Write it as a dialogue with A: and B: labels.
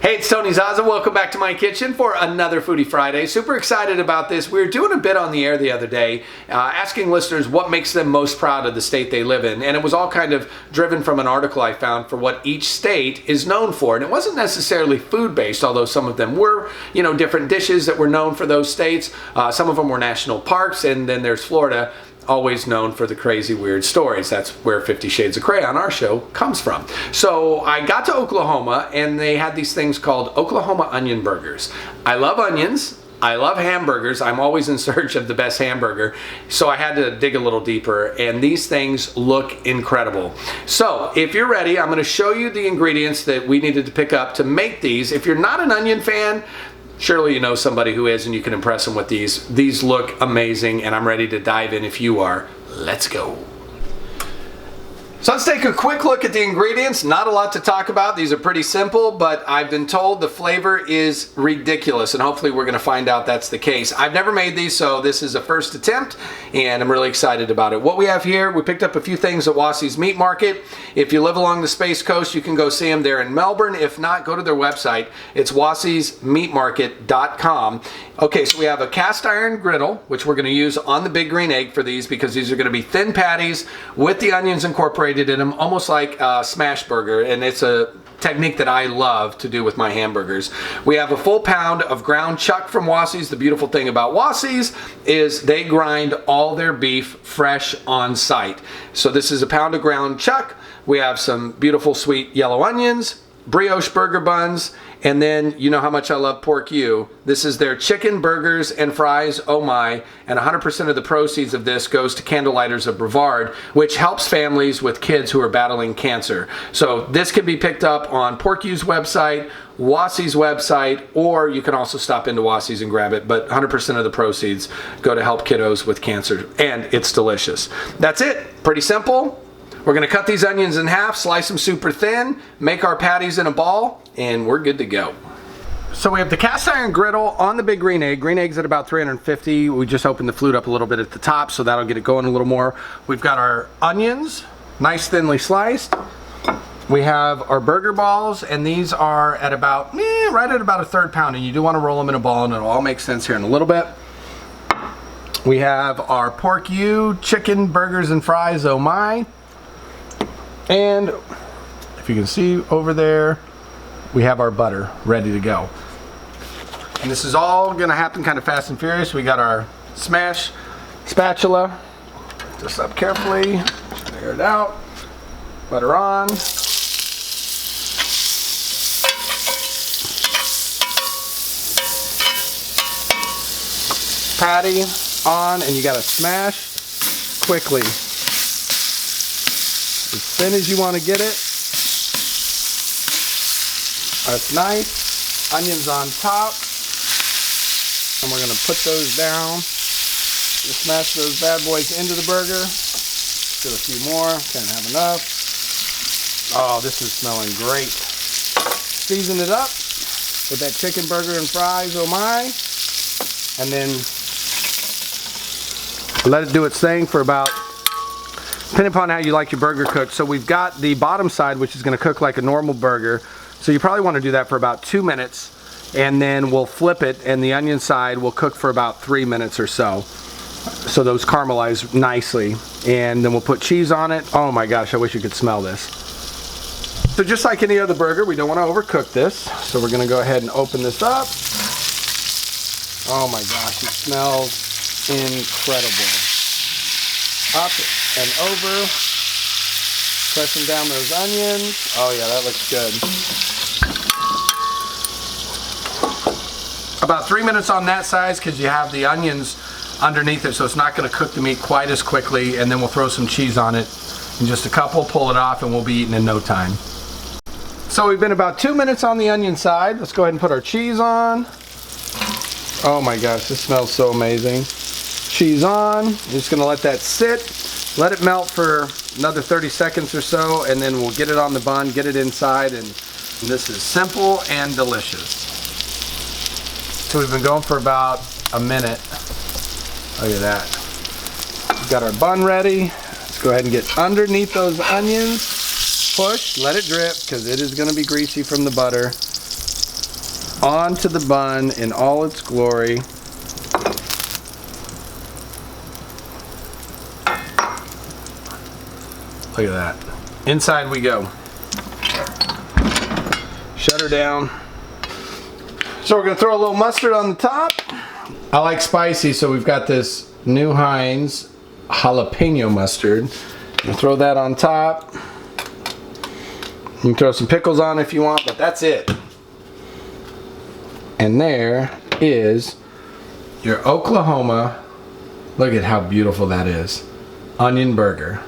A: Hey, it's Tony Zazza. Welcome back to my kitchen for another Foodie Friday. Super excited about this. We were doing a bit on the air the other day, asking listeners what makes them most proud of the state they live in. And it was all kind of driven from an article I found for what each state is known for. And it wasn't necessarily food-based, although some of them were, different dishes that were known for those states. Some of them were national parks, and then there's Florida, always known for the crazy, weird stories. That's where 50 Shades of Crayon, our show, comes from. So I got to Oklahoma, and they had these things called Oklahoma onion burgers. I love onions. I love hamburgers. I'm always in search of the best hamburger. So I had to dig a little deeper, and these things look incredible. So if you're ready, I'm going to show you the ingredients that we needed to pick up to make these. If you're not an onion fan, surely you know somebody who is, and you can impress them with these. These look amazing, and I'm ready to dive in if you are. Let's go. So let's take a quick look at the ingredients. Not a lot to talk about. These are pretty simple, but I've been told the flavor is ridiculous, and hopefully we're going to find out that's the case. I've never made these, so this is a first attempt, and I'm really excited about it. What we have here, we picked up a few things at Wassie's Meat Market. If you live along the Space Coast, you can go see them there in Melbourne. If not, go to their website. It's wassiesmeatmarket.com. Okay, so we have a cast iron griddle, which we're going to use on the Big Green Egg for these, because these are going to be thin patties with the onions incorporated in them, almost like a smash burger, and it's a technique that I love to do with my hamburgers. We have a full pound of ground chuck from Wassie's. The beautiful thing about Wassie's is they grind all their beef fresh on site. So this is a pound of ground chuck. We have some beautiful sweet yellow onions, brioche burger buns, and then you know how much I love pork U. This is their chicken burgers and fries, oh my, and 100% of the proceeds of this goes to Candlelighters of Brevard, which helps families with kids who are battling cancer. So this can be picked up on Pork U's website, Wassie's website, or you can also stop into Wassie's and grab it, but 100% of the proceeds go to help kiddos with cancer, and it's delicious. That's it, pretty simple. We're going to cut these onions in half, slice them super thin, make our patties in a ball, and we're good to go. So we have the cast iron griddle on the Big Green Egg. Green Egg's at about 350. We just opened the flute up a little bit at the top, so that'll get it going a little more. We've got our onions, nice thinly sliced. We have our burger balls, and these are at about, right at about a third pound, and you do want to roll them in a ball, and it'll all make sense here in a little bit. We have our pork U, chicken burgers and fries, oh my. And if you can see over there, we have our butter ready to go. And this is all gonna happen kind of fast and furious. We got our smash spatula. Lift this up carefully, air it out, butter on. Patty on, and you gotta smash quickly. As thin as you want to get it. That's nice. Onions on top. And we're going to put those down. Just smash those bad boys into the burger. Do a few more. Can't have enough. Oh, this is smelling great. Season it up with that chicken burger and fries, oh my. And then let it do its thing for about, depending upon how you like your burger cooked. So we've got the bottom side, which is going to cook like a normal burger. So you probably want to do that for about 2 minutes, and then we'll flip it, and the onion side will cook for about 3 minutes or so. So those caramelize nicely, and then we'll put cheese on it. Oh my gosh, I wish you could smell this. So just like any other burger, we don't want to overcook this. So we're going to go ahead and open this up. Oh my gosh, it smells incredible. Up and over, pressing down those onions. Oh yeah, that looks good. About 3 minutes on that side, because you have the onions underneath it, so it's not going to cook the meat quite as quickly. And then we'll throw some cheese on it in just a couple, pull it off, and we'll be eating in no time. So we've been about 2 minutes on the onion side. Let's go ahead and put our cheese on. Oh my gosh, this smells so amazing. Cheese on. I'm just going to let that sit. Let it melt for another 30 seconds or so, and then we'll get it on the bun, get it inside, and this is simple and delicious. So we've been going for about a minute. Look at that. We've got our bun ready. Let's go ahead and get underneath those onions. Push, let it drip, because it is going to be greasy from the butter. onto the bun in all its glory. Look at that. Inside we go. Shut her down. So we're gonna throw a little mustard on the top. I like spicy, so we've got this new Heinz jalapeno mustard. We'll throw that on top. You can throw some pickles on if you want, but that's it. And there is your Oklahoma, look at how beautiful that is, onion burger.